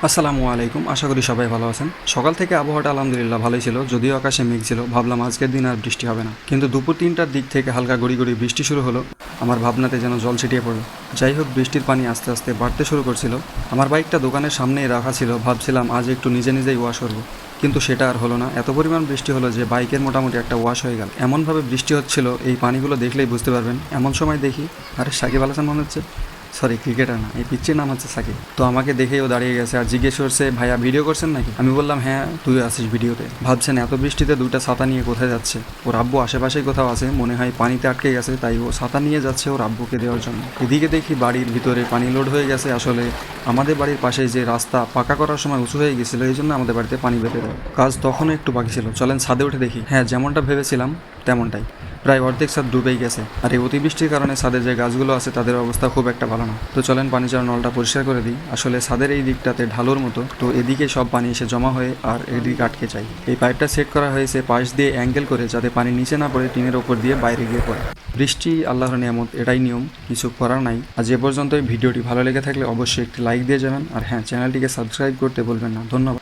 আসসালামু আলাইকুম, আশা করি সবাই ভালো আছেন। সকাল থেকে আবহাওয়াটা আলহামদুলিল্লাহ ভালোই ছিল, যদিও আকাশে মেঘ ছিল। ভাবলাম আজকের দিন আর বৃষ্টি হবে না, কিন্তু দুপুর 3টার দিক থেকে হালকা গড়ি গড়ি বৃষ্টি শুরু হলো। আমার ভাবনাতে যেন জল ছিটিয়ে পড়লো। যাই হোক, বৃষ্টির পানি আস্তে আস্তে বাড়তে শুরু করছিল। আমার বাইকটা দোকানের সামনেই রাখা ছিল, ভাবছিলাম আজ একটু নিজে নিজেই ওয়াশ করবো, কিন্তু সেটা আর হলো না। এত পরিমাণ বৃষ্টি হলো যে বাইকের মোটামুটি একটা ওয়াশ হয়ে গেল। এমনভাবে বৃষ্টি হচ্ছিল, এই পানিগুলো দেখলেই বুঝতে পারবেন। এমন সময় দেখি, আরে সাকিব আল হাসান মনে হচ্ছে, সরি ক্রিকেটার না, এই পিচ্চির নাম হচ্ছে সাকিব। তো আমাকে দেখেই ও দাঁড়িয়ে গেছে আর জিজ্ঞেস করছে, ভাইয়া ভিডিও করছেন নাকি? আমি বললাম হ্যাঁ, তুই আসিস ভিডিওতে। ভাবছেন এত বৃষ্টিতে দুইটা ছাতা নিয়ে কোথায় যাচ্ছে। ওর আব্বু আশেপাশেই কোথাও আছে, মনে হয় পানিতে আটকে গেছে, তাই ও ছাতা নিয়ে যাচ্ছে ওর আব্বুকে দেওয়ার জন্য। এদিকে দেখি বাড়ির ভিতরে পানি লোড হয়ে গেছে। আসলে আমাদের বাড়ির পাশে যে রাস্তা পাকা করার সময় উঁচু হয়ে গেছিলো, এই জন্য আমাদের বাড়িতে পানি বেঁধে দেয়। কাজ তখনও একটু বাকি ছিল। চলেন ছাদে উঠে দেখি। হ্যাঁ, যেমনটা ভেবেছিলাম তেমনটাই, প্রায় অর্ধেক ছাদ ডুবেই গেছে। আর এই অতিবৃষ্টির কারণে ছাদের যে গাছগুলো আছে তাদের অবস্থা খুব একটা ভালো না। তো চলেন পানি যাওয়ার নলটা পরিষ্কার করে দিই। আসলে ছাদের এই দিকটাতে ঢালুর মতো, তো এদিকে সব পানি এসে জমা হয়ে আর এদিকে আটকে যায়। এই পাইপটা সেট করা হয়েছে পাশ দিয়ে অ্যাঙ্গেল করে, যাতে পানি নিচে না পড়ে, টিনের ওপর দিয়ে বাইরে গিয়ে পড়ে। বৃষ্টি আল্লাহর নিয়ামত, এটাই নিয়ম, কিছু করার নাই। আজ এ পর্যন্তই। ভিডিওটি ভালো লেগে থাকলে অবশ্যই একটি লাইক দিয়ে যাবেন, আর হ্যাঁ, চ্যানেলটিকে সাবস্ক্রাইব করতে বলবেন না। ধন্যবাদ।